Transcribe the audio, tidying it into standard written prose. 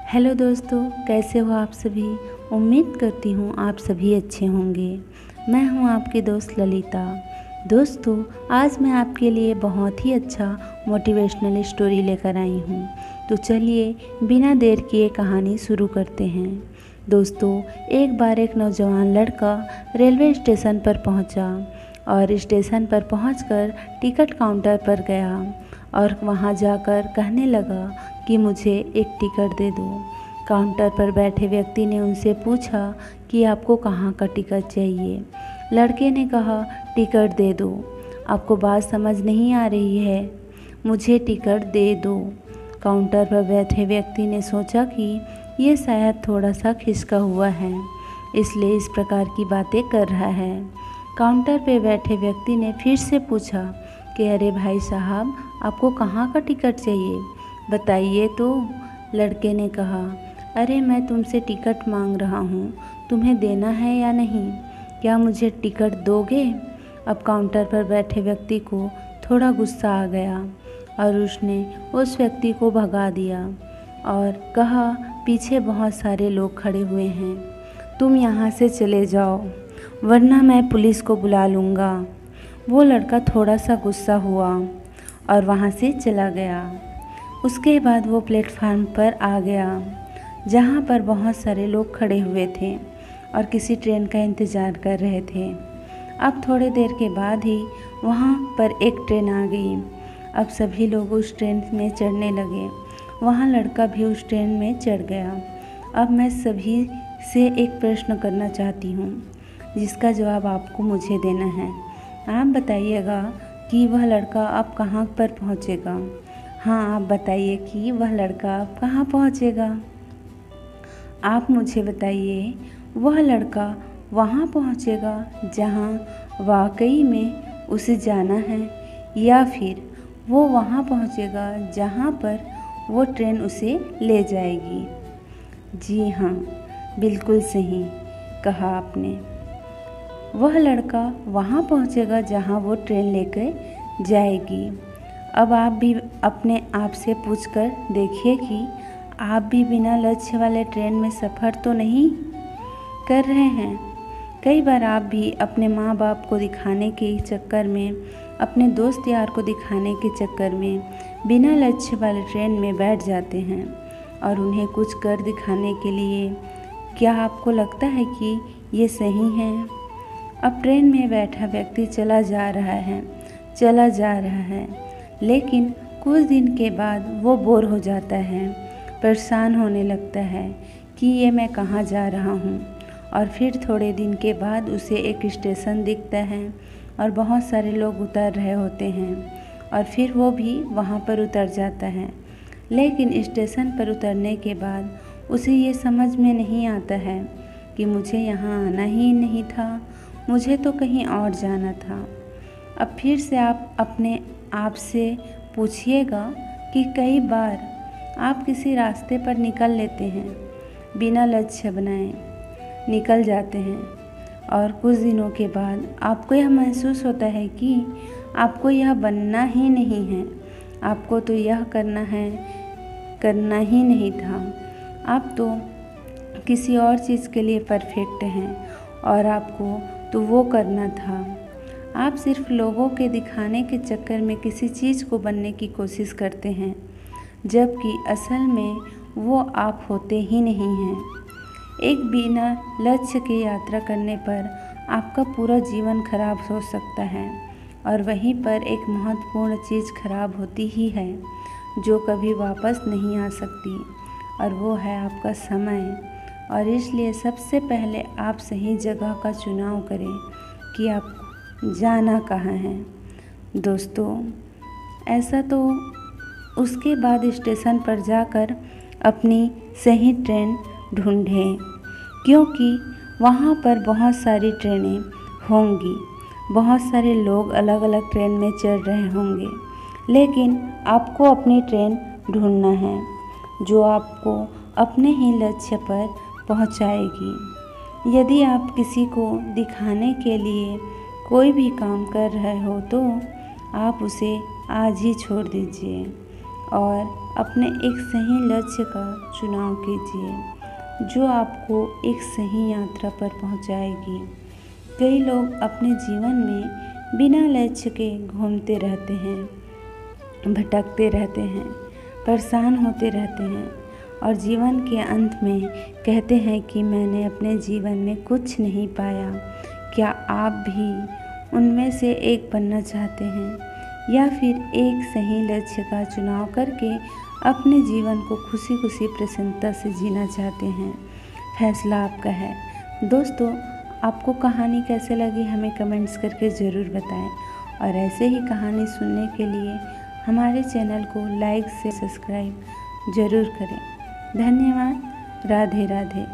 Hello दोस्तों, कैसे हो आप सभी। उम्मीद करती हूँ आप सभी अच्छे होंगे। मैं हूँ आपकी दोस्त ललिता। दोस्तों, आज मैं आपके लिए बहुत ही अच्छा मोटिवेशनल स्टोरी लेकर आई हूँ। तो चलिए बिना देर किए कहानी शुरू करते हैं। दोस्तों, एक बार एक नौजवान लड़का रेलवे स्टेशन पर पहुँचा और स्टेशन पर पहुँचकर टिकट काउंटर पर गया और वहाँ जाकर कहने लगा कि मुझे एक टिकट दे दो। काउंटर पर बैठे व्यक्ति ने उनसे पूछा कि आपको कहाँ का टिकट चाहिए। लड़के ने कहा, टिकट दे दो। आपको बात समझ नहीं आ रही है, मुझे टिकट दे दो। काउंटर पर बैठे व्यक्ति ने सोचा कि ये शायद थोड़ा सा खिसका हुआ है, इसलिए इस प्रकार की बातें कर रहा है। काउंटर पर बैठे व्यक्ति ने फिर से पूछा कि अरे भाई साहब, आपको कहाँ का टिकट चाहिए, बताइए तो। लड़के ने कहा, अरे मैं तुमसे टिकट मांग रहा हूँ, तुम्हें देना है या नहीं, क्या मुझे टिकट दोगे। अब काउंटर पर बैठे व्यक्ति को थोड़ा गुस्सा आ गया और उसने उस व्यक्ति को भगा दिया और कहा, पीछे बहुत सारे लोग खड़े हुए हैं, तुम यहाँ से चले जाओ वरना मैं पुलिस को बुला लूँगा। वो लड़का थोड़ा सा गुस्सा हुआ और वहाँ से चला गया। उसके बाद वो प्लेटफार्म पर आ गया जहाँ पर बहुत सारे लोग खड़े हुए थे और किसी ट्रेन का इंतज़ार कर रहे थे। अब थोड़ी देर के बाद ही वहाँ पर एक ट्रेन आ गई। अब सभी लोग उस ट्रेन में चढ़ने लगे। वहाँ लड़का भी उस ट्रेन में चढ़ गया। अब मैं सभी से एक प्रश्न करना चाहती हूँ जिसका जवाब आपको मुझे देना है। आप बताइएगा कि वह लड़का अब कहाँ पर पहुँचेगा। हाँ, आप बताइए कि वह लड़का अब कहाँ पहुँचेगा। आप मुझे बताइए, वह लड़का वहाँ पहुँचेगा जहाँ वाकई में उसे जाना है, या फिर वो वहाँ पहुँचेगा जहाँ पर वो ट्रेन उसे ले जाएगी। जी हाँ, बिल्कुल सही कहा आपने। वह लड़का वहाँ पहुँचेगा जहाँ वो ट्रेन लेकर जाएगी। अब आप भी अपने आप से पूछकर देखिए कि आप भी बिना लक्ष्य वाले ट्रेन में सफ़र तो नहीं कर रहे हैं। कई बार आप भी अपने माँ बाप को दिखाने के चक्कर में, अपने दोस्त यार को दिखाने के चक्कर में बिना लक्ष्य वाले ट्रेन में बैठ जाते हैं और उन्हें कुछ कर दिखाने के लिए। क्या आपको लगता है कि ये सही है? अब ट्रेन में बैठा व्यक्ति चला जा रहा है, लेकिन कुछ दिन के बाद वो बोर हो जाता है, परेशान होने लगता है कि ये मैं कहाँ जा रहा हूँ। और फिर थोड़े दिन के बाद उसे एक स्टेशन दिखता है और बहुत सारे लोग उतर रहे होते हैं और फिर वो भी वहाँ पर उतर जाता है। लेकिन स्टेशन पर उतरने के बाद उसे ये समझ में नहीं आता है कि मुझे यहाँ आना ही नहीं था, मुझे तो कहीं और जाना था। अब फिर से आप अपने आप से पूछिएगा कि कई बार आप किसी रास्ते पर निकल लेते हैं, बिना लक्ष्य बनाए निकल जाते हैं और कुछ दिनों के बाद आपको यह महसूस होता है कि आपको यह बनना ही नहीं है, आपको तो यह करना ही नहीं था। आप तो किसी और चीज़ के लिए परफेक्ट हैं और आपको तो वो करना था। आप सिर्फ लोगों के दिखाने के चक्कर में किसी चीज़ को बनने की कोशिश करते हैं, जबकि असल में वो आप होते ही नहीं हैं। एक बिना लक्ष्य की यात्रा करने पर आपका पूरा जीवन खराब हो सकता है और वहीं पर एक महत्वपूर्ण चीज़ खराब होती ही है जो कभी वापस नहीं आ सकती, और वो है आपका समय। और इसलिए सबसे पहले आप सही जगह का चुनाव करें कि आप जाना कहाँ है। दोस्तों, ऐसा तो उसके बाद स्टेशन पर जाकर अपनी सही ट्रेन ढूंढें, क्योंकि वहाँ पर बहुत सारी ट्रेनें होंगी, बहुत सारे लोग अलग अलग ट्रेन में चढ़ रहे होंगे, लेकिन आपको अपनी ट्रेन ढूंढना है जो आपको अपने ही लक्ष्य पर पहुँचाएगी। यदि आप किसी को दिखाने के लिए कोई भी काम कर रहे हो तो आप उसे आज ही छोड़ दीजिए और अपने एक सही लक्ष्य का चुनाव कीजिए जो आपको एक सही यात्रा पर पहुंचाएगी। कई लोग अपने जीवन में बिना लक्ष्य के घूमते रहते हैं, भटकते रहते हैं, परेशान होते रहते हैं और जीवन के अंत में कहते हैं कि मैंने अपने जीवन में कुछ नहीं पाया। क्या आप भी उनमें से एक बनना चाहते हैं या फिर एक सही लक्ष्य का चुनाव करके अपने जीवन को खुशी खुशी प्रसन्नता से जीना चाहते हैं? फैसला आपका है। दोस्तों, आपको कहानी कैसे लगी हमें कमेंट्स करके ज़रूर बताएं और ऐसे ही कहानी सुनने के लिए हमारे चैनल को लाइक से सब्सक्राइब ज़रूर करें। धन्यवाद। राधे राधे।